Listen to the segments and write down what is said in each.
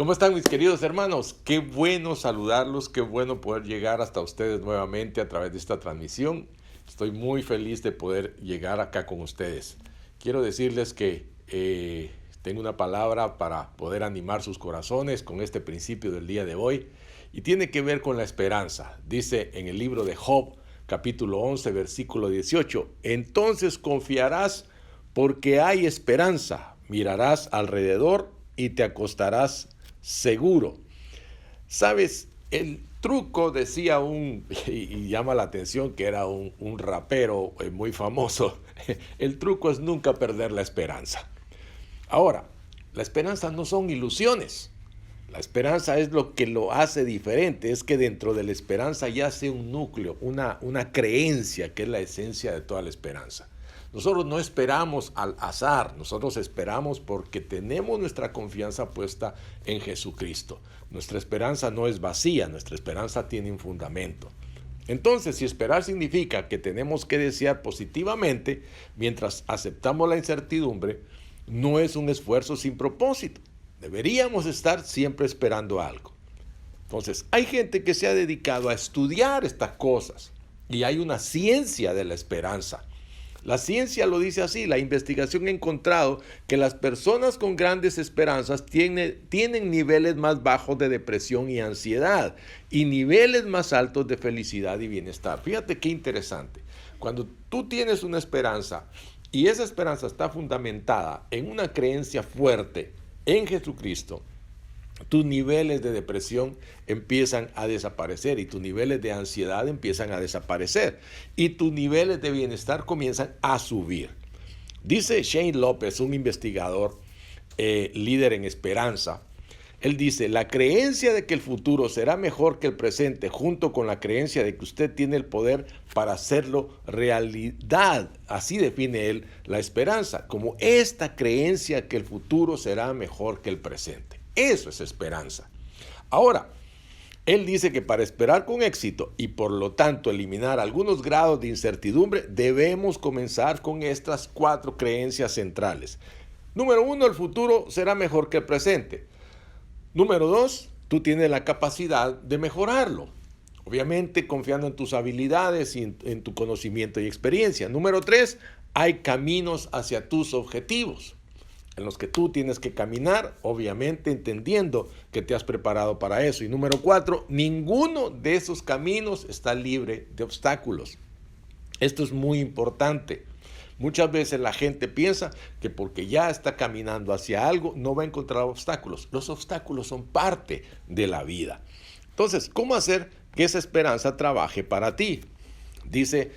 ¿Cómo están mis queridos hermanos? Qué bueno saludarlos, qué bueno poder llegar hasta ustedes nuevamente a través de esta transmisión. Estoy muy feliz de poder llegar acá con ustedes. Quiero decirles que tengo una palabra para poder animar sus corazones con este principio del día de hoy y tiene que ver con la esperanza. Dice en el libro de Job, capítulo 11, versículo 18, entonces confiarás porque hay esperanza, mirarás alrededor y te acostarás seguro. Sabes, el truco decía y llama la atención que era un rapero muy famoso, el truco es nunca perder la esperanza. Ahora, la esperanza no son ilusiones. La esperanza es lo que lo hace diferente, es que dentro de la esperanza yace un núcleo, una creencia que es la esencia de toda la esperanza. Nosotros no esperamos al azar, nosotros esperamos porque tenemos nuestra confianza puesta en Jesucristo. Nuestra esperanza no es vacía, nuestra esperanza tiene un fundamento. Entonces, si esperar significa que tenemos que desear positivamente mientras aceptamos la incertidumbre, no es un esfuerzo sin propósito. Deberíamos estar siempre esperando algo. Entonces, hay gente que se ha dedicado a estudiar estas cosas y hay una ciencia de la esperanza. La ciencia lo dice así, la investigación ha encontrado que las personas con grandes esperanzas tienen niveles más bajos de depresión y ansiedad y niveles más altos de felicidad y bienestar. Fíjate qué interesante. Cuando tú tienes una esperanza y esa esperanza está fundamentada en una creencia fuerte en Jesucristo, tus niveles de depresión empiezan a desaparecer y tus niveles de ansiedad empiezan a desaparecer y tus niveles de bienestar comienzan a subir. Dice Shane López, un investigador líder en esperanza, él dice, la creencia de que el futuro será mejor que el presente junto con la creencia de que usted tiene el poder para hacerlo realidad. Así define él la esperanza, como esta creencia que el futuro será mejor que el presente. Eso es esperanza. Ahora, él dice que para esperar con éxito y por lo tanto eliminar algunos grados de incertidumbre, debemos comenzar con estas 4 creencias centrales. Número 1, el futuro será mejor que el presente. Número 2, tú tienes la capacidad de mejorarlo. Obviamente confiando en tus habilidades y en tu conocimiento y experiencia. Número 3, hay caminos hacia tus objetivos en los que tú tienes que caminar, obviamente entendiendo que te has preparado para eso. Y número 4, ninguno de esos caminos está libre de obstáculos. Esto es muy importante. Muchas veces la gente piensa que porque ya está caminando hacia algo no va a encontrar obstáculos. Los obstáculos son parte de la vida. Entonces, ¿cómo hacer que esa esperanza trabaje para ti? Dice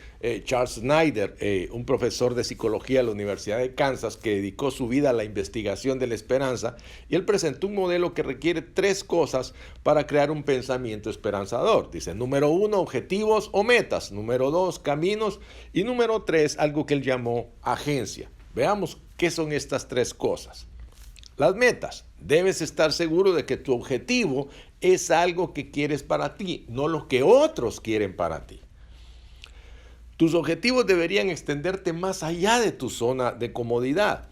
Charles Snyder, un profesor de psicología de la Universidad de Kansas que dedicó su vida a la investigación de la esperanza, y él presentó un modelo que requiere 3 cosas para crear un pensamiento esperanzador. Dice, número 1, objetivos o metas. Número 2, caminos. Y número 3, algo que él llamó agencia. Veamos qué son estas 3 cosas. Las metas. Debes estar seguro de que tu objetivo es algo que quieres para ti, no lo que otros quieren para ti. Tus objetivos deberían extenderte más allá de tu zona de comodidad.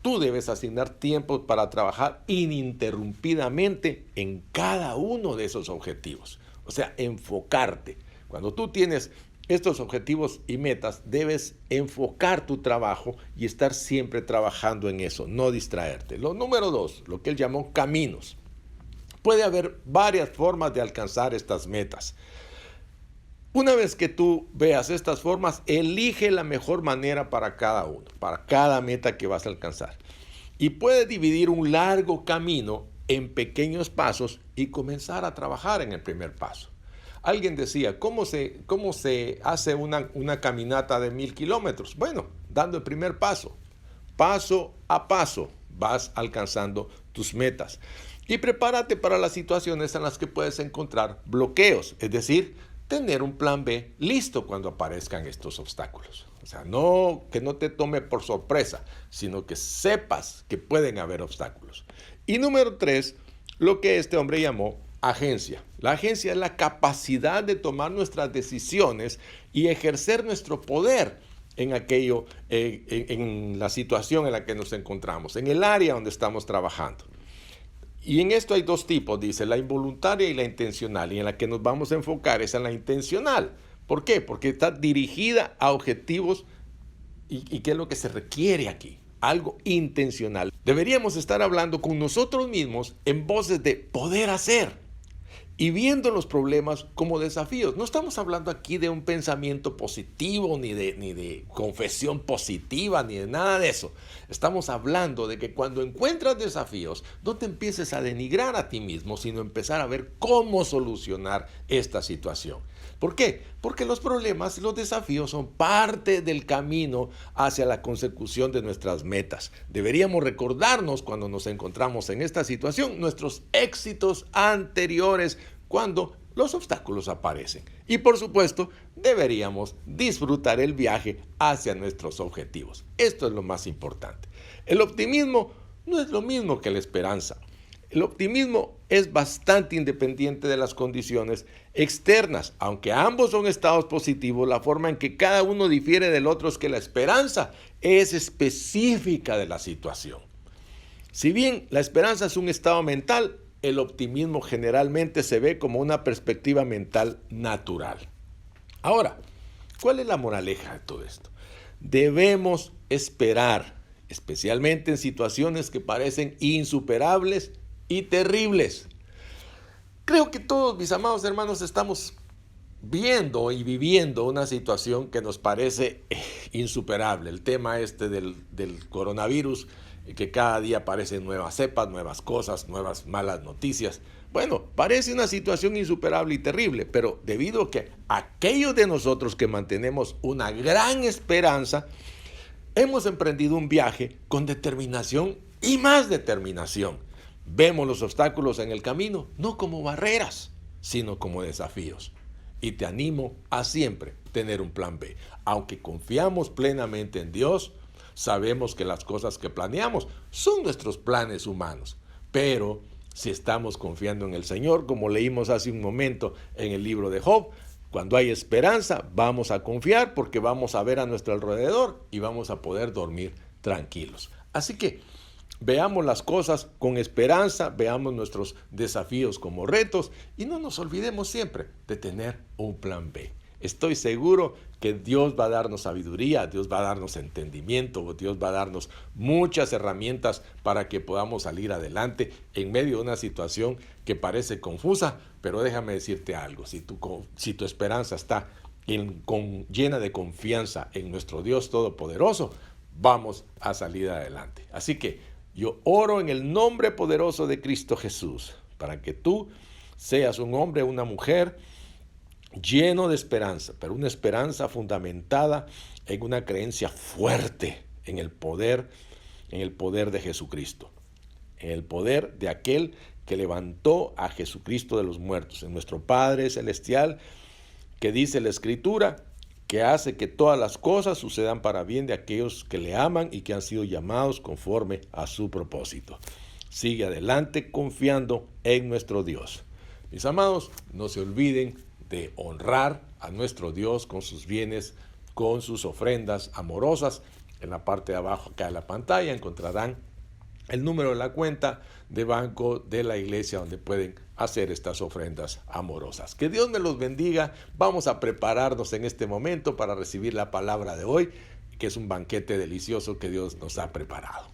Tú debes asignar tiempo para trabajar ininterrumpidamente en cada uno de esos objetivos. O sea, enfocarte. Cuando tú tienes estos objetivos y metas, debes enfocar tu trabajo y estar siempre trabajando en eso, no distraerte. Lo número 2, lo que él llamó caminos. Puede haber varias formas de alcanzar estas metas. Una vez que tú veas estas formas, elige la mejor manera para cada uno, para cada meta que vas a alcanzar. Y puedes dividir un largo camino en pequeños pasos y comenzar a trabajar en el primer paso. Alguien decía, ¿cómo se hace una caminata de 1000 kilómetros? Bueno, dando el primer paso. Paso a paso vas alcanzando tus metas. Y prepárate para las situaciones en las que puedes encontrar bloqueos, es decir, tener un plan B listo cuando aparezcan estos obstáculos. O sea, que no te tome por sorpresa, sino que sepas que pueden haber obstáculos. Y número 3, lo que este hombre llamó agencia. La agencia es la capacidad de tomar nuestras decisiones y ejercer nuestro poder en la situación en la que nos encontramos, en el área donde estamos trabajando. Y en esto hay dos tipos, dice, la involuntaria y la intencional. Y en la que nos vamos a enfocar es en la intencional. ¿Por qué? Porque está dirigida a objetivos y qué es lo que se requiere aquí. Algo intencional. Deberíamos estar hablando con nosotros mismos en voces de poder hacer y viendo los problemas como desafíos. No estamos hablando aquí de un pensamiento positivo, ni de confesión positiva, ni de nada de eso. Estamos hablando de que cuando encuentras desafíos, no te empieces a denigrar a ti mismo, sino empezar a ver cómo solucionar esta situación. ¿Por qué? Porque los problemas y los desafíos son parte del camino hacia la consecución de nuestras metas. Deberíamos recordarnos cuando nos encontramos en esta situación nuestros éxitos anteriores cuando los obstáculos aparecen. Y por supuesto, deberíamos disfrutar el viaje hacia nuestros objetivos. Esto es lo más importante. El optimismo no es lo mismo que la esperanza. El optimismo es bastante independiente de las condiciones externas. Aunque ambos son estados positivos, la forma en que cada uno difiere del otro es que la esperanza es específica de la situación. Si bien la esperanza es un estado mental, el optimismo generalmente se ve como una perspectiva mental natural. Ahora, ¿cuál es la moraleja de todo esto? Debemos esperar, especialmente en situaciones que parecen insuperables y terribles. Creo que todos, mis amados hermanos, estamos viendo y viviendo una situación que nos parece insuperable. El tema del coronavirus, que cada día aparecen nuevas cepas, nuevas cosas, nuevas malas noticias. Bueno, parece una situación insuperable y terrible, pero debido a que aquellos de nosotros que mantenemos una gran esperanza, hemos emprendido un viaje con determinación y más determinación. Vemos los obstáculos en el camino no como barreras, sino como desafíos. Y te animo a siempre tener un plan B. Aunque confiamos plenamente en Dios, sabemos que las cosas que planeamos son nuestros planes humanos. Pero si estamos confiando en el Señor, como leímos hace un momento en el libro de Job, cuando hay esperanza, vamos a confiar porque vamos a ver a nuestro alrededor y vamos a poder dormir tranquilos. Así que veamos las cosas con esperanza, veamos nuestros desafíos como retos y no nos olvidemos siempre de tener un plan B. Estoy seguro que Dios va a darnos sabiduría, Dios va a darnos entendimiento, Dios va a darnos muchas herramientas para que podamos salir adelante en medio de una situación que parece confusa, pero déjame decirte algo, si tu esperanza está llena de confianza en nuestro Dios Todopoderoso, vamos a salir adelante. Así que yo oro en el nombre poderoso de Cristo Jesús para que tú seas un hombre o una mujer lleno de esperanza, pero una esperanza fundamentada en una creencia fuerte en el poder de Jesucristo, en el poder de aquel que levantó a Jesucristo de los muertos, en nuestro Padre Celestial, que dice la Escritura, que hace que todas las cosas sucedan para bien de aquellos que le aman y que han sido llamados conforme a su propósito. Sigue adelante confiando en nuestro Dios. Mis amados, no se olviden de honrar a nuestro Dios con sus bienes, con sus ofrendas amorosas. En la parte de abajo acá de la pantalla encontrarán el número de la cuenta de banco de la iglesia donde pueden hacer estas ofrendas amorosas. Que Dios me los bendiga. Vamos a prepararnos en este momento para recibir la palabra de hoy, que es un banquete delicioso que Dios nos ha preparado.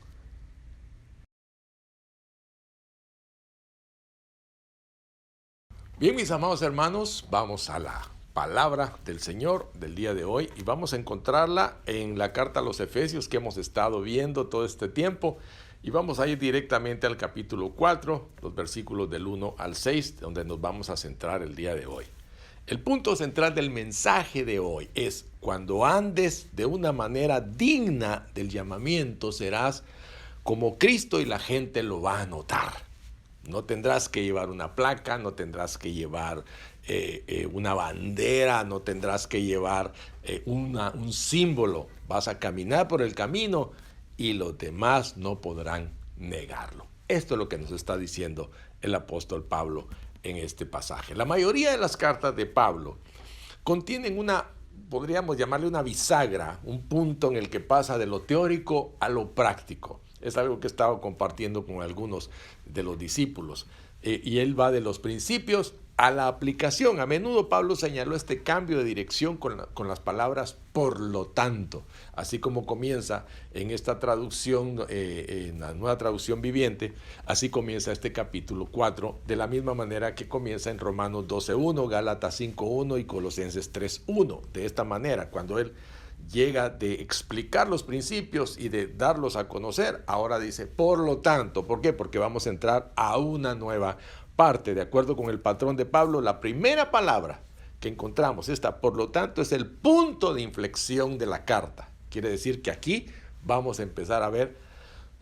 Bien, mis amados hermanos, vamos a la palabra del Señor del día de hoy y vamos a encontrarla en la carta a los Efesios que hemos estado viendo todo este tiempo y vamos a ir directamente al capítulo 4, los versículos del 1 al 6, donde nos vamos a centrar el día de hoy. El punto central del mensaje de hoy es: cuando andes de una manera digna del llamamiento, serás como Cristo y la gente lo va a notar. No tendrás que llevar una placa, no tendrás que llevar una bandera, no tendrás que llevar un símbolo. Vas a caminar por el camino y los demás no podrán negarlo. Esto es lo que nos está diciendo el apóstol Pablo en este pasaje. La mayoría de las cartas de Pablo contienen podríamos llamarle una bisagra, un punto en el que pasa de lo teórico a lo práctico. Es algo que he estado compartiendo con algunos de los discípulos. Y él va de los principios a la aplicación. A menudo Pablo señaló este cambio de dirección con las palabras por lo tanto, así como comienza en esta traducción, en la nueva traducción viviente, así comienza este capítulo 4, de la misma manera que comienza en Romanos 12.1, Gálatas 5.1 y Colosenses 3.1. De esta manera, cuando él llega de explicar los principios y de darlos a conocer, ahora dice por lo tanto. ¿Por qué? Porque vamos a entrar a una nueva parte. De acuerdo con el patrón de Pablo, la primera palabra que encontramos, esta por lo tanto, es el punto de inflexión de la carta. Quiere decir que aquí vamos a empezar a ver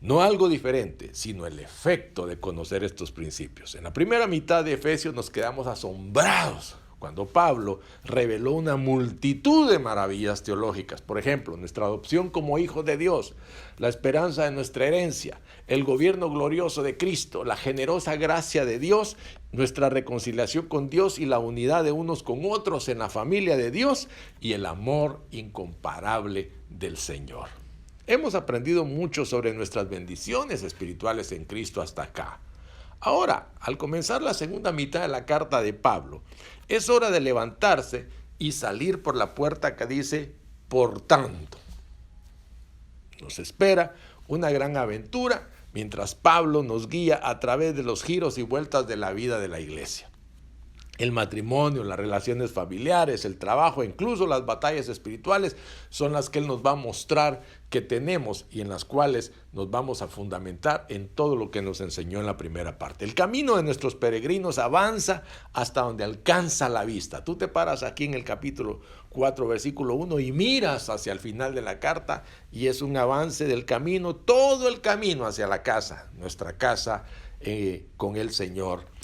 no algo diferente, sino el efecto de conocer estos principios. En la primera mitad de Efesios nos quedamos asombrados cuando Pablo reveló una multitud de maravillas teológicas. Por ejemplo, nuestra adopción como hijos de Dios, la esperanza de nuestra herencia, el gobierno glorioso de Cristo, la generosa gracia de Dios, nuestra reconciliación con Dios y la unidad de unos con otros en la familia de Dios y el amor incomparable del Señor. Hemos aprendido mucho sobre nuestras bendiciones espirituales en Cristo hasta acá. Ahora, al comenzar la segunda mitad de la carta de Pablo, es hora de levantarse y salir por la puerta que dice, por tanto. Nos espera una gran aventura mientras Pablo nos guía a través de los giros y vueltas de la vida de la iglesia. El matrimonio, las relaciones familiares, el trabajo, incluso las batallas espirituales son las que Él nos va a mostrar que tenemos y en las cuales nos vamos a fundamentar en todo lo que nos enseñó en la primera parte. El camino de nuestros peregrinos avanza hasta donde alcanza la vista. Tú te paras aquí en el capítulo 4, versículo 1 y miras hacia el final de la carta y es un avance del camino, todo el camino hacia la casa, nuestra casa con el Señor.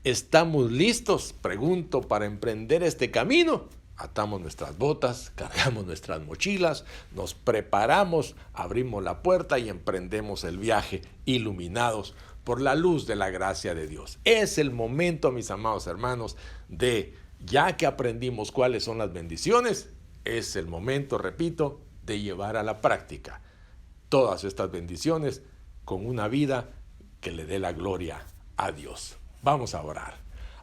¿Estamos listos? Pregunto, para emprender este camino. Atamos nuestras botas, cargamos nuestras mochilas, nos preparamos, abrimos la puerta y emprendemos el viaje, iluminados por la luz de la gracia de Dios. Es el momento, mis amados hermanos, ya que aprendimos cuáles son las bendiciones, es el momento, repito, de llevar a la práctica todas estas bendiciones con una vida que le dé la gloria a Dios. Vamos a orar.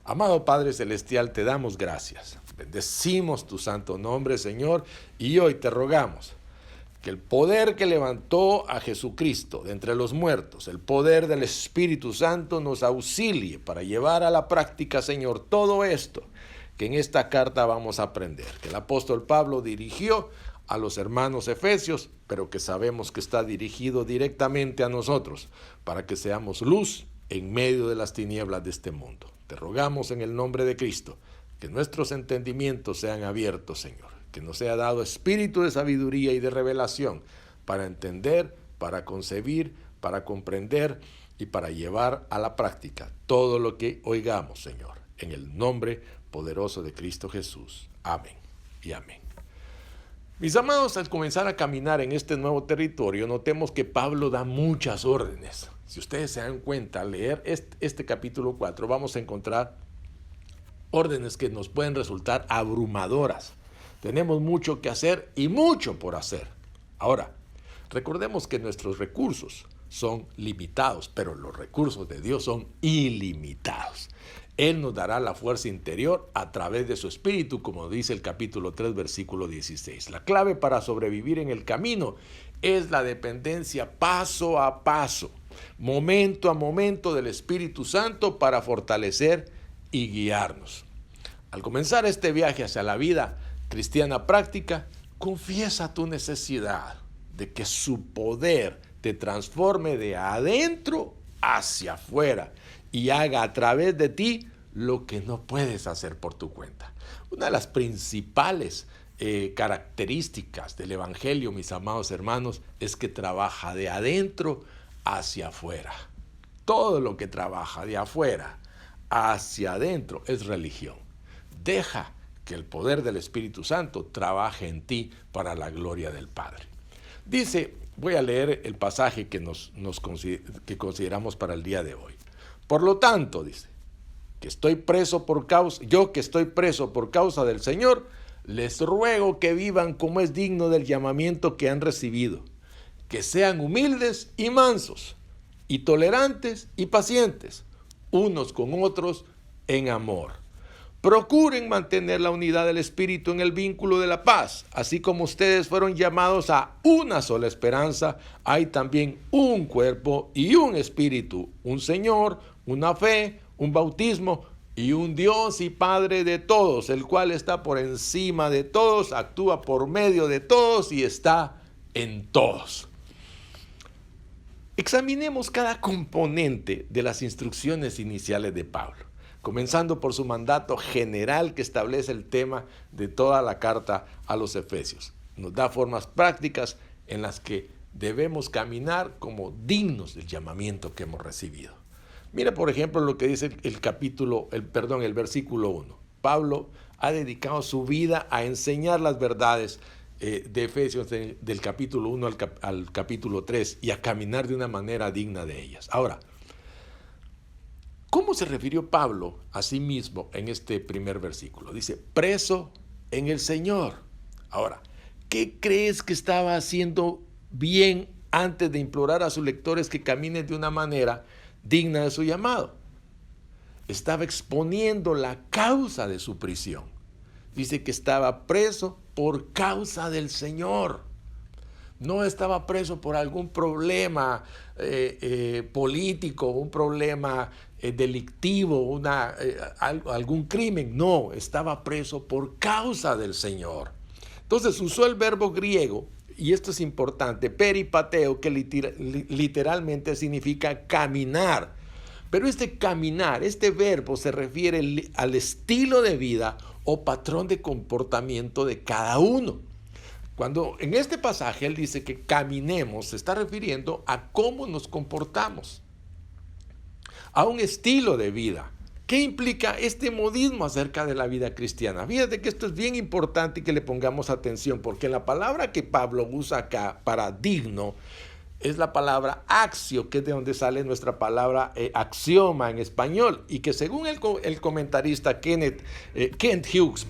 Amado Padre Celestial, te damos gracias. Bendecimos tu santo nombre, Señor, y hoy te rogamos que el poder que levantó a Jesucristo de entre los muertos, el poder del Espíritu Santo nos auxilie para llevar a la práctica, Señor, todo esto que en esta carta vamos a aprender, que el apóstol Pablo dirigió a los hermanos efesios, pero que sabemos que está dirigido directamente a nosotros, para que seamos luz en medio de las tinieblas de este mundo. Te rogamos en el nombre de Cristo, que nuestros entendimientos sean abiertos, Señor, que nos sea dado espíritu de sabiduría y de revelación para entender, para concebir, para comprender y para llevar a la práctica todo lo que oigamos, Señor, en el nombre poderoso de Cristo Jesús. Amén y amén. Mis amados, al comenzar a caminar en este nuevo territorio, notemos que Pablo da muchas órdenes. Si ustedes se dan cuenta, al leer este capítulo 4, vamos a encontrar órdenes que nos pueden resultar abrumadoras. Tenemos mucho que hacer y mucho por hacer. Ahora, recordemos que nuestros recursos son limitados, pero los recursos de Dios son ilimitados. Él nos dará la fuerza interior a través de su Espíritu, como dice el capítulo 3, versículo 16. La clave para sobrevivir en el camino es la dependencia paso a paso, momento a momento del Espíritu Santo para fortalecer y guiarnos. Al comenzar este viaje hacia la vida cristiana práctica, confiesa tu necesidad de que su poder te transforme de adentro hacia afuera y haga a través de ti lo que no puedes hacer por tu cuenta. Una de las principales características del Evangelio, mis amados hermanos, es que trabaja de adentro hacia afuera. Todo lo que trabaja de afuera hacia adentro es religión. Deja que el poder del Espíritu Santo trabaje en ti para la gloria del Padre. Dice, voy a leer el pasaje que consideramos para el día de hoy. Por lo tanto, dice, yo que estoy preso por causa del Señor, les ruego que vivan como es digno del llamamiento que han recibido, que sean humildes y mansos, y tolerantes y pacientes, unos con otros en amor. Procuren mantener la unidad del Espíritu en el vínculo de la paz. Así como ustedes fueron llamados a una sola esperanza, hay también un cuerpo y un espíritu, un Señor, una fe, un bautismo y un Dios y Padre de todos, el cual está por encima de todos, actúa por medio de todos y está en todos. Examinemos cada componente de las instrucciones iniciales de Pablo, comenzando por su mandato general que establece el tema de toda la carta a los Efesios. Nos da formas prácticas en las que debemos caminar como dignos del llamamiento que hemos recibido. Mira, por ejemplo, lo que dice el versículo 1. Pablo ha dedicado su vida a enseñar las verdades de Efesios del capítulo 1 al capítulo 3 y a caminar de una manera digna de ellas. Ahora, ¿cómo se refirió Pablo a sí mismo en este primer versículo? Dice, preso en el Señor. Ahora, ¿qué crees que estaba haciendo bien antes de implorar a sus lectores que caminen de una manera digna de su llamado? Estaba exponiendo la causa de su prisión. Dice que estaba preso por causa del Señor. No estaba preso por algún problema político, un problema delictivo, algún crimen. No, estaba preso por causa del Señor. Entonces usó el verbo griego, y esto es importante, peripateo, que literalmente significa caminar. Pero este caminar, este verbo se refiere al estilo de vida o patrón de comportamiento de cada uno. Cuando en este pasaje él dice que caminemos, se está refiriendo a cómo nos comportamos, a un estilo de vida. ¿Qué implica este modismo acerca de la vida cristiana? Fíjate que esto es bien importante y que le pongamos atención, porque la palabra que Pablo usa acá para digno es la palabra axio, que es de donde sale nuestra palabra axioma en español, y que según el comentarista Kent Hughes,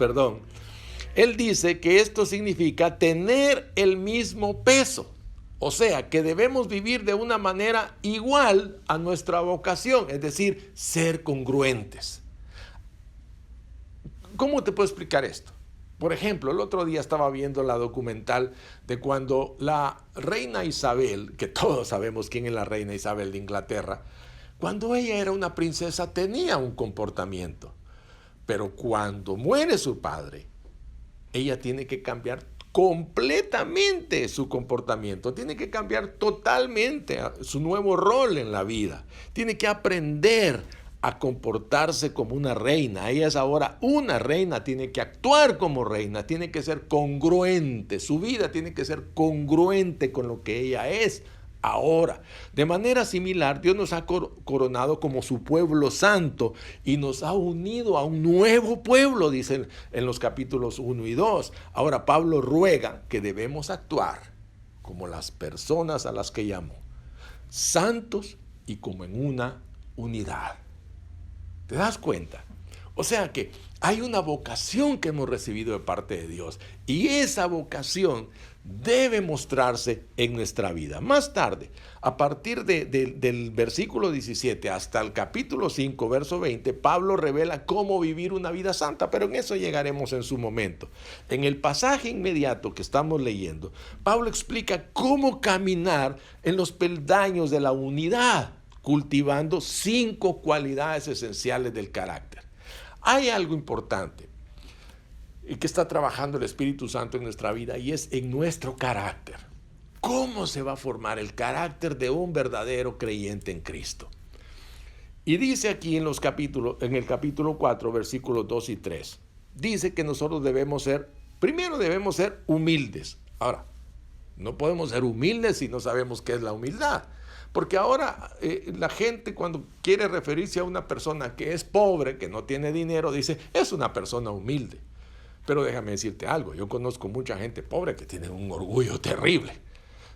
él dice que esto significa tener el mismo peso, o sea, que debemos vivir de una manera igual a nuestra vocación, es decir, ser congruentes. ¿Cómo te puedo explicar esto? Por ejemplo, el otro día estaba viendo la documental de cuando la reina Isabel, que todos sabemos quién es la reina Isabel de Inglaterra, cuando ella era una princesa tenía un comportamiento, pero cuando muere su padre, ella tiene que cambiar completamente su comportamiento, tiene que cambiar totalmente su nuevo rol en la vida, tiene que aprender a comportarse como una reina. Ella es ahora una reina, tiene que actuar como reina, tiene que ser congruente, su vida tiene que ser congruente con lo que ella es ahora. De manera similar, Dios nos ha coronado como su pueblo santo y nos ha unido a un nuevo pueblo, dicen en los capítulos 1 y 2. Ahora Pablo ruega que debemos actuar como las personas a las que llamó, santos y como en una unidad. ¿Te das cuenta? O sea que hay una vocación que hemos recibido de parte de Dios y esa vocación debe mostrarse en nuestra vida. Más tarde, a partir del versículo 17 hasta el capítulo 5, verso 20, Pablo revela cómo vivir una vida santa, pero en eso llegaremos en su momento. En el pasaje inmediato que estamos leyendo, Pablo explica cómo caminar en los peldaños de la unidad, cultivando 5 cualidades esenciales del carácter. Hay algo importante y que está trabajando el Espíritu Santo en nuestra vida y es en nuestro carácter. ¿Cómo se va a formar el carácter de un verdadero creyente en Cristo? Y dice aquí en el capítulo 4, versículos 2 y 3, dice que nosotros primero debemos ser humildes. Ahora, no podemos ser humildes si no sabemos qué es la humildad. Porque ahora la gente cuando quiere referirse a una persona que es pobre, que no tiene dinero, dice, es una persona humilde. Pero déjame decirte algo, yo conozco mucha gente pobre que tiene un orgullo terrible,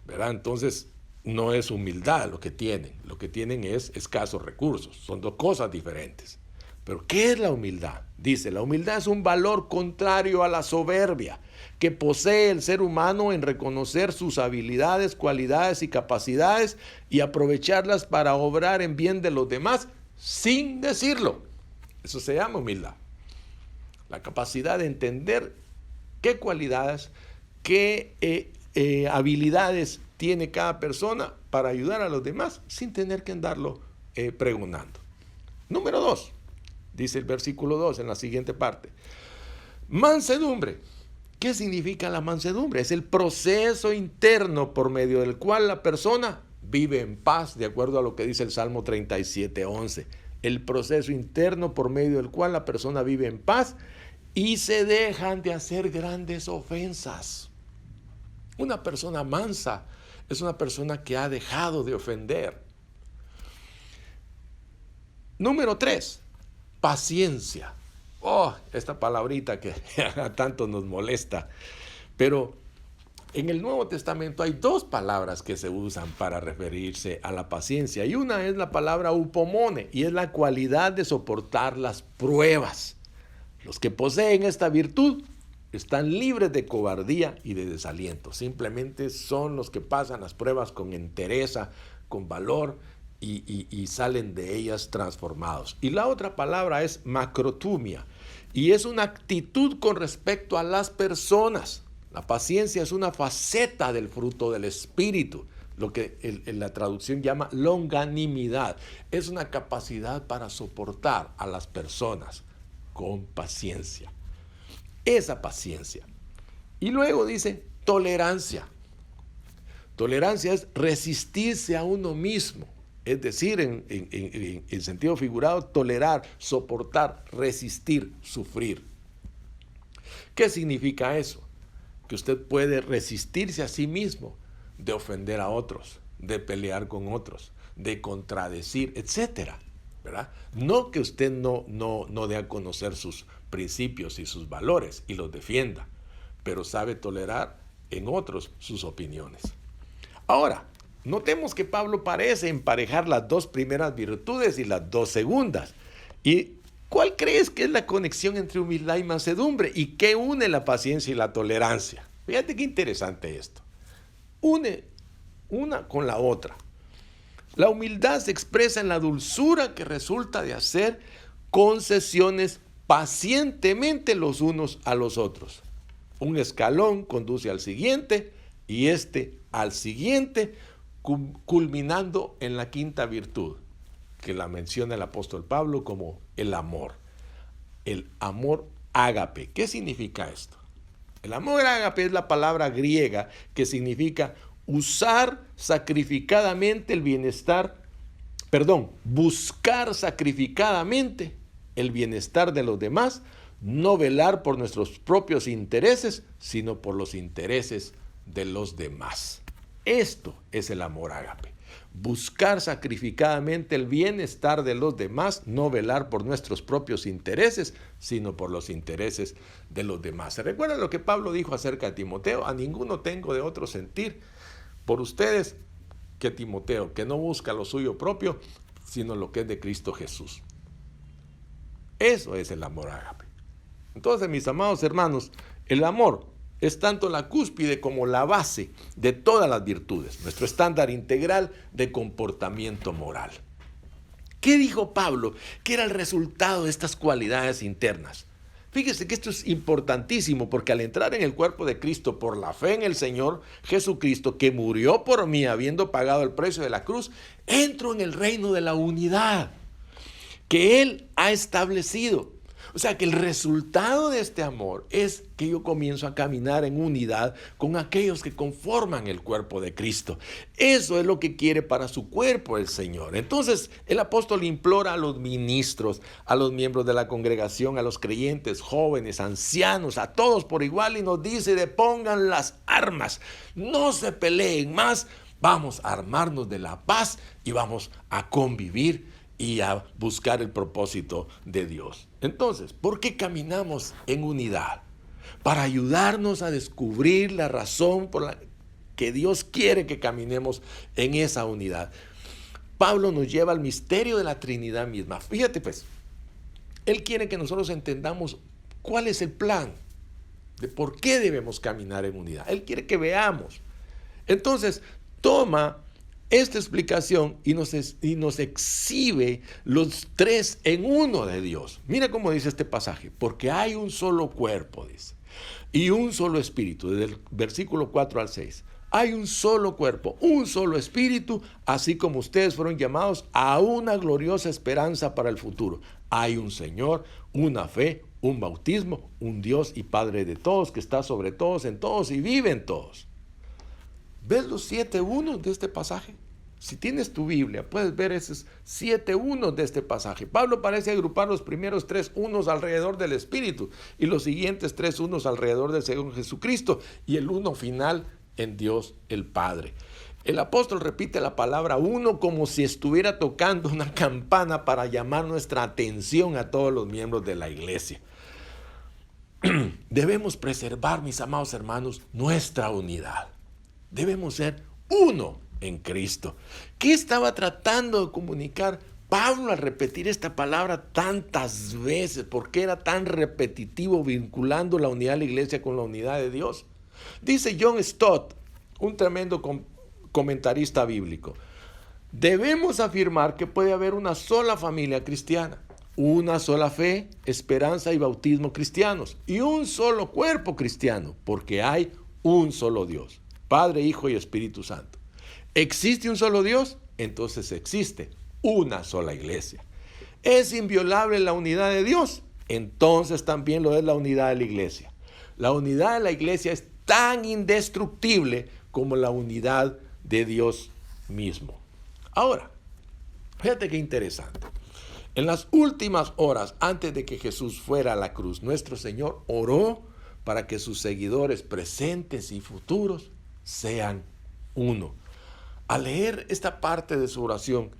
¿verdad? Entonces no es humildad lo que tienen es escasos recursos, son 2 cosas diferentes. Pero ¿qué es la humildad? Dice, la humildad es un valor contrario a la soberbia que posee el ser humano en reconocer sus habilidades, cualidades y capacidades y aprovecharlas para obrar en bien de los demás sin decirlo. Eso se llama humildad. La capacidad de entender qué cualidades, qué habilidades tiene cada persona para ayudar a los demás sin tener que andarlo preguntando. Número 2, dice el versículo 2 en la siguiente parte. Mansedumbre. ¿Qué significa la mansedumbre? Es el proceso interno por medio del cual la persona vive en paz, de acuerdo a lo que dice el Salmo 37:11. El proceso interno por medio del cual la persona vive en paz y se dejan de hacer grandes ofensas. Una persona mansa es una persona que ha dejado de ofender. Número 3, paciencia. Oh, esta palabrita que a tanto nos molesta. Pero en el Nuevo Testamento hay 2 palabras que se usan para referirse a la paciencia. Y una es la palabra upomone, y es la cualidad de soportar las pruebas. Los que poseen esta virtud están libres de cobardía y de desaliento. Simplemente son los que pasan las pruebas con entereza, con valor y salen de ellas transformados. Y la otra palabra es macrotumia, y es una actitud con respecto a las personas. La paciencia es una faceta del fruto del Espíritu, lo que en la traducción llama longanimidad. Es una capacidad para soportar a las personas con paciencia. Esa paciencia. Y luego dice tolerancia. Tolerancia es resistirse a uno mismo. Es decir, en sentido figurado, tolerar, soportar, resistir, sufrir. ¿Qué significa eso? Que usted puede resistirse a sí mismo de ofender a otros, de pelear con otros, de contradecir, etcétera, ¿verdad? No que usted no dé a conocer sus principios y sus valores y los defienda, pero sabe tolerar en otros sus opiniones. Ahora, notemos que Pablo parece emparejar las 2 primeras virtudes y las 2 segundas. ¿Y cuál crees que es la conexión entre humildad y mansedumbre? ¿Y qué une la paciencia y la tolerancia? Fíjate qué interesante esto. Une una con la otra. La humildad se expresa en la dulzura que resulta de hacer concesiones pacientemente los unos a los otros. Un escalón conduce al siguiente y este al siguiente, culminando en la 5ª virtud, que la menciona el apóstol Pablo como el amor. El amor ágape. ¿Qué significa esto? El amor ágape es la palabra griega que significa buscar sacrificadamente el bienestar de los demás, no velar por nuestros propios intereses, sino por los intereses de los demás. Esto es el amor ágape. Buscar sacrificadamente el bienestar de los demás, no velar por nuestros propios intereses, sino por los intereses de los demás. ¿Se recuerda lo que Pablo dijo acerca de Timoteo? A ninguno tengo de otro sentir por ustedes que Timoteo, que no busca lo suyo propio, sino lo que es de Cristo Jesús. Eso es el amor ágape. Entonces, mis amados hermanos, el amor es tanto la cúspide como la base de todas las virtudes, nuestro estándar integral de comportamiento moral. ¿Qué dijo Pablo que era el resultado de estas cualidades internas? Fíjese que esto es importantísimo porque al entrar en el cuerpo de Cristo por la fe en el Señor Jesucristo, que murió por mí habiendo pagado el precio de la cruz, entro en el reino de la unidad que Él ha establecido. O sea que el resultado de este amor es que yo comienzo a caminar en unidad con aquellos que conforman el cuerpo de Cristo. Eso es lo que quiere para su cuerpo el Señor. Entonces el apóstol implora a los ministros, a los miembros de la congregación, a los creyentes, jóvenes, ancianos, a todos por igual, y nos dice: depongan las armas, no se peleen más, vamos a armarnos de la paz y vamos a convivir y a buscar el propósito de Dios. Entonces, ¿por qué caminamos en unidad? Para ayudarnos a descubrir la razón por la que Dios quiere que caminemos en esa unidad. Pablo nos lleva al misterio de la Trinidad misma. Fíjate pues, Él quiere que nosotros entendamos cuál es el plan, de por qué debemos caminar en unidad. Él quiere que veamos. Entonces, toma esta explicación y nos exhibe los tres en uno de Dios. Mira cómo dice este pasaje, porque hay un solo cuerpo, dice, y un solo espíritu, desde el versículo 4 al 6. Hay un solo cuerpo, un solo espíritu, así como ustedes fueron llamados a una gloriosa esperanza para el futuro. Hay un Señor, una fe, un bautismo, un Dios y Padre de todos, que está sobre todos, en todos y vive en todos. ¿Ves los 7 unos de este pasaje? Si tienes tu Biblia, puedes ver esos 7 unos de este pasaje. Pablo parece agrupar los primeros 3 unos alrededor del Espíritu y los siguientes 3 unos alrededor del Señor Jesucristo y el uno final en Dios el Padre. El apóstol repite la palabra uno como si estuviera tocando una campana para llamar nuestra atención a todos los miembros de la iglesia. Debemos preservar, mis amados hermanos, nuestra unidad. Debemos ser uno en Cristo. ¿Qué estaba tratando de comunicar Pablo al repetir esta palabra tantas veces? ¿Por qué era tan repetitivo vinculando la unidad de la iglesia con la unidad de Dios? Dice John Stott, un tremendo comentarista bíblico: debemos afirmar que puede haber una sola familia cristiana, una sola fe, esperanza y bautismo cristianos, y un solo cuerpo cristiano, porque hay un solo Dios, Padre, Hijo y Espíritu Santo. ¿Existe un solo Dios? Entonces existe una sola iglesia. ¿Es inviolable la unidad de Dios? Entonces también lo es la unidad de la iglesia. La unidad de la iglesia es tan indestructible como la unidad de Dios mismo. Ahora, fíjate qué interesante. En las últimas horas antes de que Jesús fuera a la cruz, nuestro Señor oró para que sus seguidores presentes y futuros sean uno. Al leer esta parte de su oración,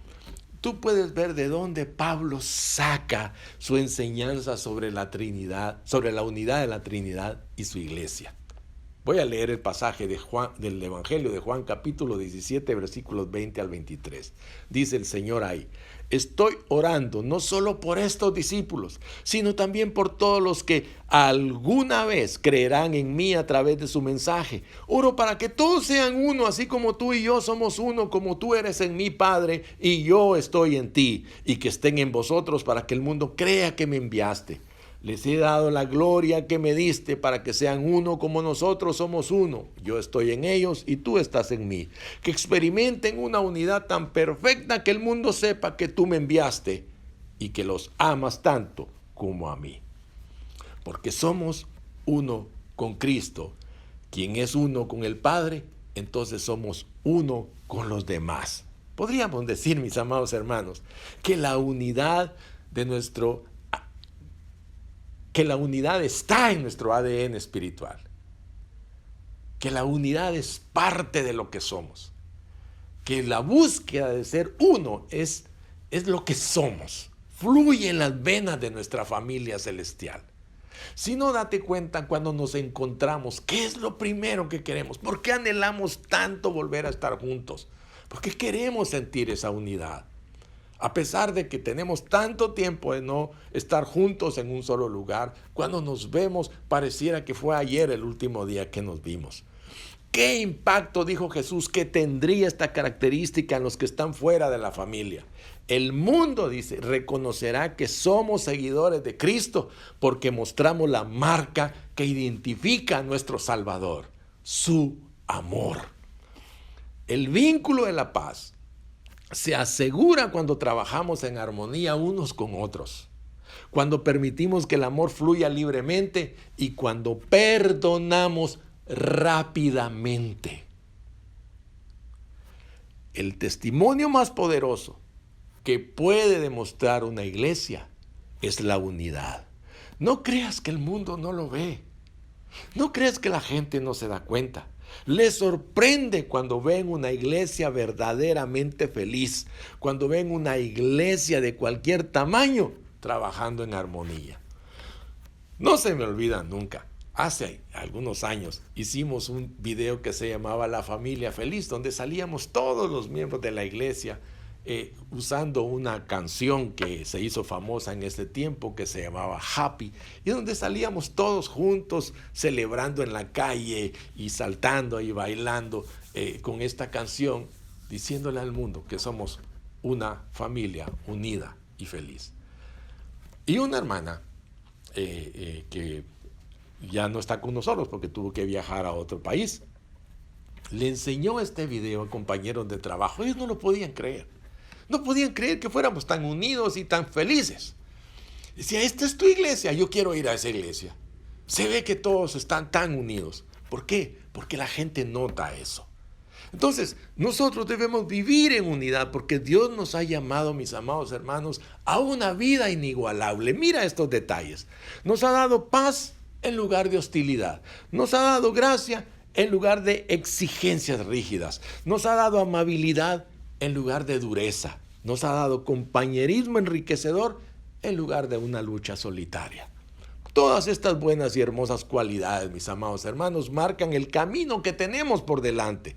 tú puedes ver de dónde Pablo saca su enseñanza sobre la Trinidad, sobre la unidad de la Trinidad y su iglesia. Voy a leer el pasaje de Juan, del Evangelio de Juan, capítulo 17, versículos 20 al 23. Dice el Señor ahí: estoy orando no solo por estos discípulos, sino también por todos los que alguna vez creerán en mí a través de su mensaje. Oro para que todos sean uno, así como tú y yo somos uno, como tú eres en mí, Padre, y yo estoy en ti, y que estén en vosotros para que el mundo crea que me enviaste. Les he dado la gloria que me diste para que sean uno como nosotros somos uno. Yo estoy en ellos y tú estás en mí. Que experimenten una unidad tan perfecta que el mundo sepa que tú me enviaste y que los amas tanto como a mí. Porque somos uno con Cristo. Quien es uno con el Padre, entonces somos uno con los demás. Podríamos decir, mis amados hermanos, que la unidad está en nuestro ADN espiritual, que la unidad es parte de lo que somos, que la búsqueda de ser uno es lo que somos, fluye en las venas de nuestra familia celestial. Si no, date cuenta cuando nos encontramos, ¿qué es lo primero que queremos? ¿Por qué anhelamos tanto volver a estar juntos? Porque queremos sentir esa unidad. A pesar de que tenemos tanto tiempo de no estar juntos en un solo lugar, cuando nos vemos pareciera que fue ayer el último día que nos vimos. ¿Qué impacto, dijo Jesús, que tendría esta característica en los que están fuera de la familia? El mundo, dice, reconocerá que somos seguidores de Cristo porque mostramos la marca que identifica a nuestro Salvador, su amor. El vínculo de la paz se asegura cuando trabajamos en armonía unos con otros, cuando permitimos que el amor fluya libremente y cuando perdonamos rápidamente. El testimonio más poderoso que puede demostrar una iglesia es la unidad. No creas que el mundo no lo ve. No creas que la gente no se da cuenta. Les sorprende cuando ven una iglesia verdaderamente feliz, cuando ven una iglesia de cualquier tamaño trabajando en armonía. No se me olvida nunca, hace algunos años hicimos un video que se llamaba La Familia Feliz, donde salíamos todos los miembros de la iglesia usando una canción que se hizo famosa en ese tiempo, que se llamaba Happy, y donde salíamos todos juntos celebrando en la calle y saltando y bailando con esta canción, diciéndole al mundo que somos una familia unida y feliz. Y una hermana que ya no está con nosotros porque tuvo que viajar a otro país, le enseñó este video a compañeros de trabajo. Ellos no lo podían creer. No podían creer que fuéramos tan unidos y tan felices. Decía, esta es tu iglesia, yo quiero ir a esa iglesia. Se ve que todos están tan unidos. ¿Por qué? Porque la gente nota eso. Entonces, nosotros debemos vivir en unidad porque Dios nos ha llamado, mis amados hermanos, a una vida inigualable. Mira estos detalles. Nos ha dado paz en lugar de hostilidad. Nos ha dado gracia en lugar de exigencias rígidas. Nos ha dado amabilidad en lugar de dureza. Nos ha dado compañerismo enriquecedor en lugar de una lucha solitaria. Todas estas buenas y hermosas cualidades, mis amados hermanos, marcan el camino que tenemos por delante.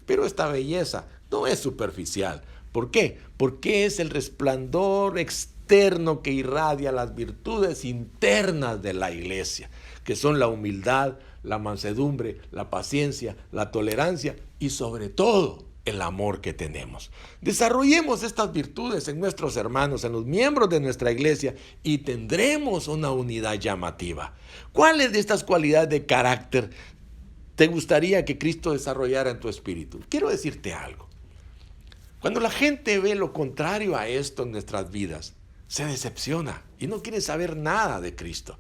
Pero esta belleza no es superficial. ¿Por qué? Porque es el resplandor externo que irradia las virtudes internas de la iglesia, que son la humildad, la mansedumbre, la paciencia, la tolerancia y sobre todo el amor que tenemos. Desarrollemos estas virtudes en nuestros hermanos, en los miembros de nuestra iglesia y tendremos una unidad llamativa. ¿Cuáles de estas cualidades de carácter te gustaría que Cristo desarrollara en tu espíritu? Quiero decirte algo. Cuando la gente ve lo contrario a esto en nuestras vidas, se decepciona y no quiere saber nada de Cristo.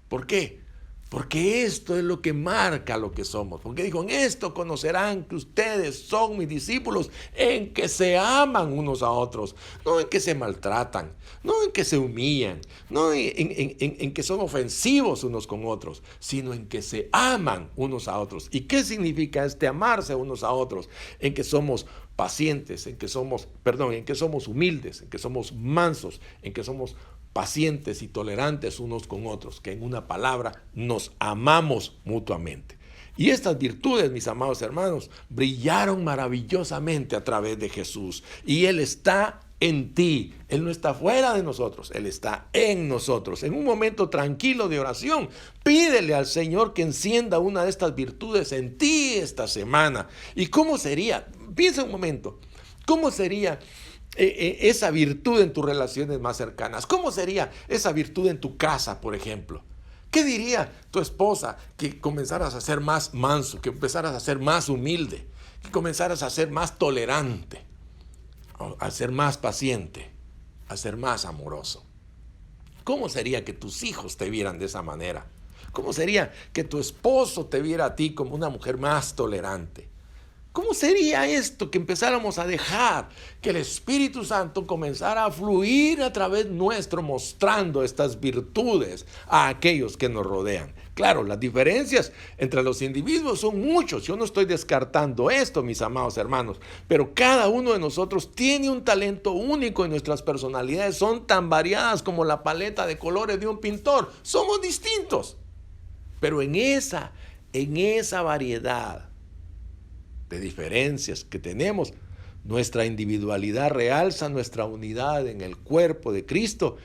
¿Por qué? Porque esto es lo que marca lo que somos. Porque dijo, en esto conocerán que ustedes son mis discípulos, en que se aman unos a otros, no en que se maltratan, no en que se humillan, no en que son ofensivos unos con otros, sino en que se aman unos a otros. ¿Y qué significa este amarse unos a otros? En que somos pacientes, en que somos humildes, en que somos mansos, en que somos pacientes y tolerantes unos con otros, que en una palabra nos amamos mutuamente. Y estas virtudes, mis amados hermanos, brillaron maravillosamente a través de Jesús. Y Él está en ti. Él no está fuera de nosotros, Él está en nosotros. En un momento tranquilo de oración, pídele al Señor que encienda una de estas virtudes en ti esta semana. ¿Y cómo sería? Piensa un momento, ¿cómo sería esa virtud en tus relaciones más cercanas? ¿Cómo sería esa virtud en tu casa, por ejemplo? ¿Qué diría tu esposa? Que comenzaras a ser más manso, que empezaras a ser más humilde, que comenzaras a ser más tolerante, a ser más paciente, a ser más amoroso. ¿Cómo sería que tus hijos te vieran de esa manera? ¿Cómo sería que tu esposo te viera a ti como una mujer más tolerante? ¿Cómo sería esto que empezáramos a dejar que el Espíritu Santo comenzara a fluir a través nuestro, mostrando estas virtudes a aquellos que nos rodean? Claro, las diferencias entre los individuos son muchos. Yo no estoy descartando esto, mis amados hermanos, pero cada uno de nosotros tiene un talento único y nuestras personalidades son tan variadas como la paleta de colores de un pintor. Somos distintos, pero en esa variedad de diferencias que tenemos, nuestra individualidad realza nuestra unidad en el cuerpo de Cristo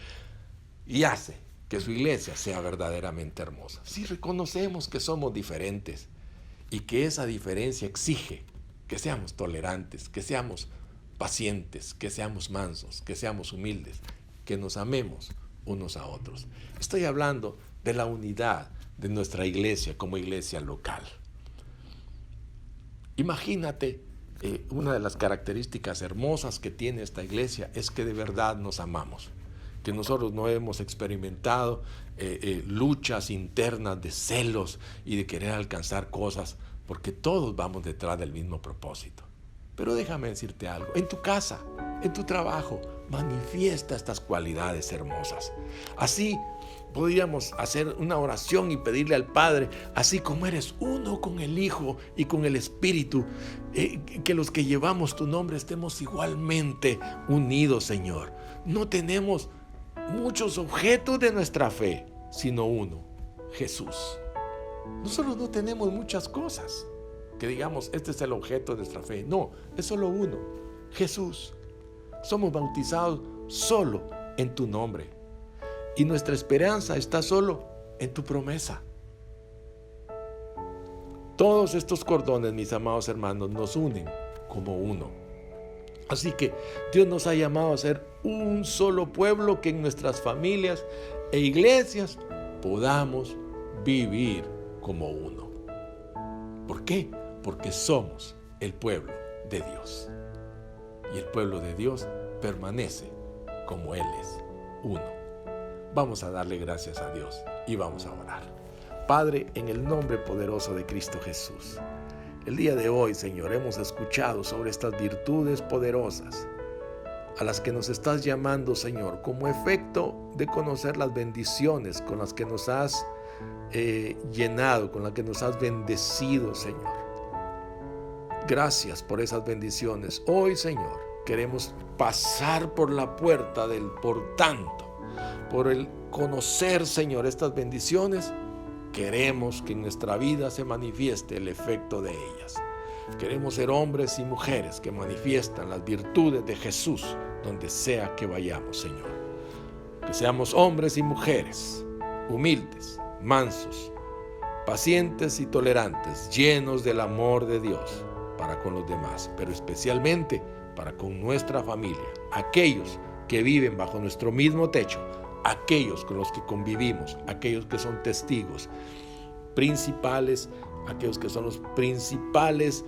y hace que su iglesia sea verdaderamente hermosa. Si reconocemos que somos diferentes y que esa diferencia exige que seamos tolerantes, que seamos pacientes, que seamos mansos, que seamos humildes, que nos amemos unos a otros. Estoy hablando de la unidad de nuestra iglesia como iglesia local. Imagínate, una de las características hermosas que tiene esta iglesia es que de verdad nos amamos, que nosotros no hemos experimentado luchas internas de celos y de querer alcanzar cosas, porque todos vamos detrás del mismo propósito. Pero déjame decirte algo, en tu casa, en tu trabajo, manifiesta estas cualidades hermosas. Así podríamos hacer una oración y pedirle al Padre, así como eres uno con el Hijo y con el Espíritu, que los que llevamos tu nombre estemos igualmente unidos, Señor. No tenemos muchos objetos de nuestra fe, sino uno, Jesús. Nosotros no tenemos muchas cosas que digamos, este es el objeto de nuestra fe. No, es solo uno, Jesús. somos bautizados solo en tu nombre. Y nuestra esperanza está solo en tu promesa. Todos estos cordones, mis amados hermanos, nos unen como uno. Así que Dios nos ha llamado a ser un solo pueblo, que en nuestras familias e iglesias podamos vivir como uno. ¿Por qué? Porque somos el pueblo de Dios. Y el pueblo de Dios permanece como Él es, uno. Vamos a darle gracias a Dios y vamos a orar. Padre, en el nombre poderoso de Cristo Jesús, el día de hoy, Señor, hemos escuchado sobre estas virtudes poderosas a las que nos estás llamando, Señor, como efecto de conocer las bendiciones con las que nos has llenado, con las que nos has bendecido, Señor. Gracias por esas bendiciones. Hoy, Señor, queremos pasar por la puerta del por tanto, por el conocer, Señor, estas bendiciones. Queremos que en nuestra vida se manifieste el efecto de ellas. Queremos ser hombres y mujeres que manifiestan las virtudes de Jesús donde sea que vayamos, Señor. Que seamos hombres y mujeres humildes, mansos, pacientes y tolerantes, llenos del amor de Dios para con los demás, pero especialmente para con nuestra familia, aquellos que viven bajo nuestro mismo techo, aquellos con los que convivimos, aquellos que son testigos principales, aquellos que son los principales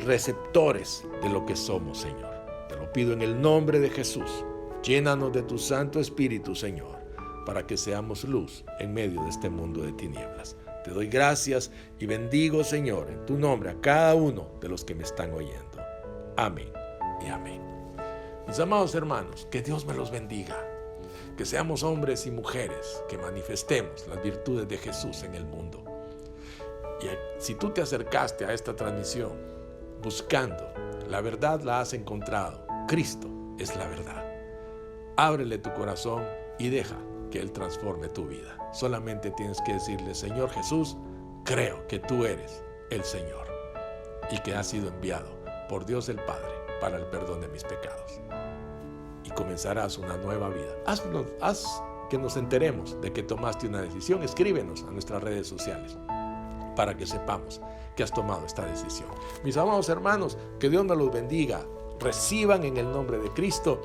receptores de lo que somos, Señor. Te lo pido en el nombre de Jesús. Llénanos de tu Santo Espíritu, Señor, para que seamos luz en medio de este mundo de tinieblas. Te doy gracias y bendigo, Señor, en tu nombre a cada uno de los que me están oyendo. Amén y amén. Mis amados hermanos, que Dios me los bendiga. Que seamos hombres y mujeres que manifestemos las virtudes de Jesús en el mundo. Y si tú te acercaste a esta transmisión buscando la verdad, la has encontrado. Cristo es la verdad. Ábrele tu corazón y deja que Él transforme tu vida. Solamente tienes que decirle: Señor Jesús, creo que tú eres el Señor y que has sido enviado por Dios el Padre para el perdón de mis pecados. Y comenzarás una nueva vida. Haz que nos enteremos de que tomaste una decisión. Escríbenos a nuestras redes sociales para que sepamos que has tomado esta decisión. Mis amados hermanos, que Dios nos los bendiga. Reciban en el nombre de Cristo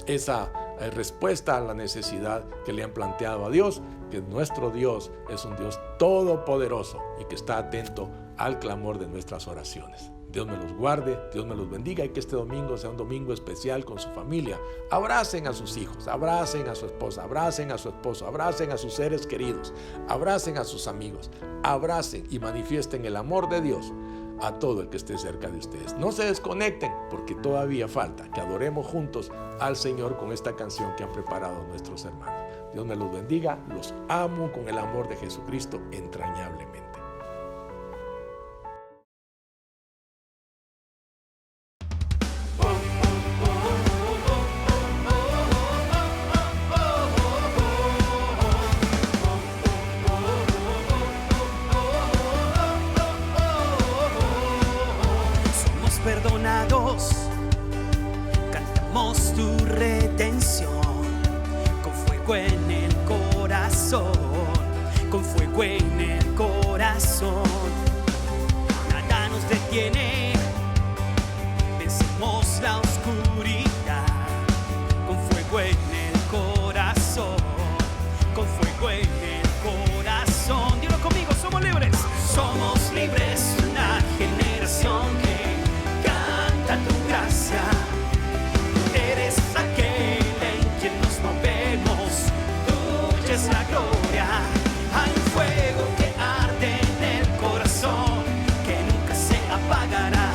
esa respuesta a la necesidad que le han planteado a Dios, que nuestro Dios es un Dios todopoderoso y que está atento al clamor de nuestras oraciones. Dios me los guarde, Dios me los bendiga, y que este domingo sea un domingo especial con su familia. Abracen a sus hijos, abracen a su esposa, abracen a su esposo, abracen a sus seres queridos, abracen a sus amigos, abracen y manifiesten el amor de Dios a todo el que esté cerca de ustedes. No se desconecten, porque todavía falta que adoremos juntos al Señor con esta canción que han preparado nuestros hermanos. Dios me los bendiga, los amo con el amor de Jesucristo entrañablemente. Perdonados, cantamos tu redención, con fuego en el corazón, con fuego en el corazón. Nada nos detiene, vencemos la oscuridad, con fuego en el corazón, con fuego en el corazón. Dilo conmigo, somos libres. Somos libres, una generación que tu gracia, eres aquel en quien nos movemos, tuya es la gloria. Hay un fuego que arde en el corazón, que nunca se apagará.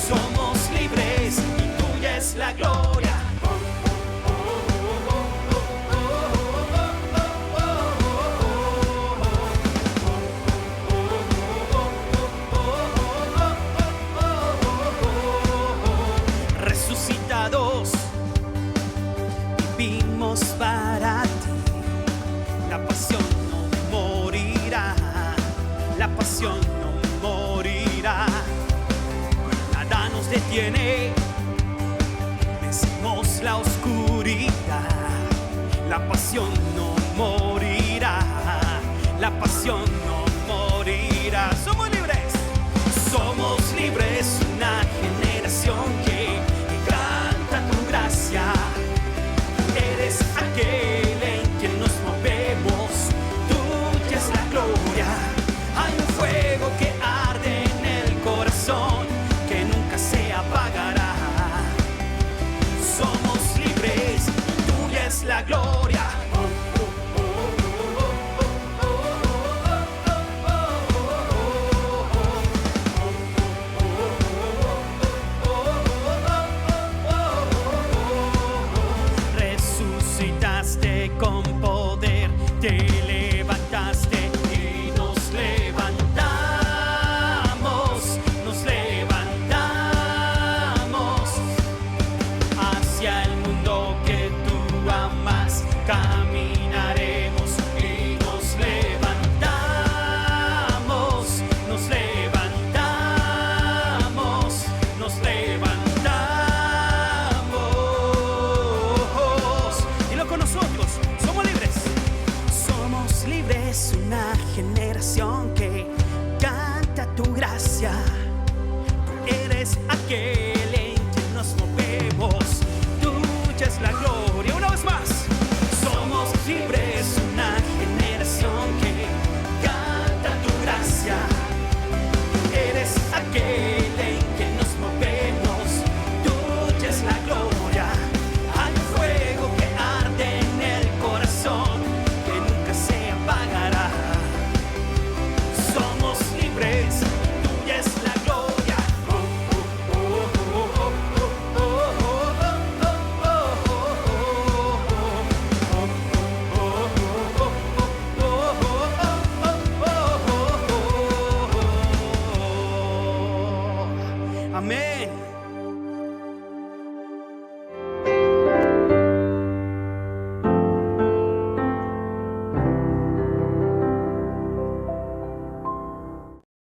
Somos libres y tuya es la gloria. Vivimos para ti, la pasión no morirá, la pasión no morirá, nada nos detiene, la oscuridad, la pasión no morirá, la pasión no morirá. Somos libres, una generación que canta tu gracia. Eres aquel en quien nos movemos, tuya es la gloria. Hay un fuego que arde en el corazón, que nunca se apagará. Somos libres, tuya es la gloria. Resucitaste con poder, te levantaste y nos levantamos hacia el mundo que tú amas. Caminaremos y nos levantamos Dilo con nosotros, somos libres, una generación que canta tu gracia. Tú eres aquel en quien nos movemos, tuya es la gloria. Una vez más, somos libres, una generación que canta tu gracia. Tú eres aquel en quien nos movemos, tuya es la gloria. Hay un fuego que arde en el corazón, que nunca se apagará. Somos libres, tuya es la gloria. Amén.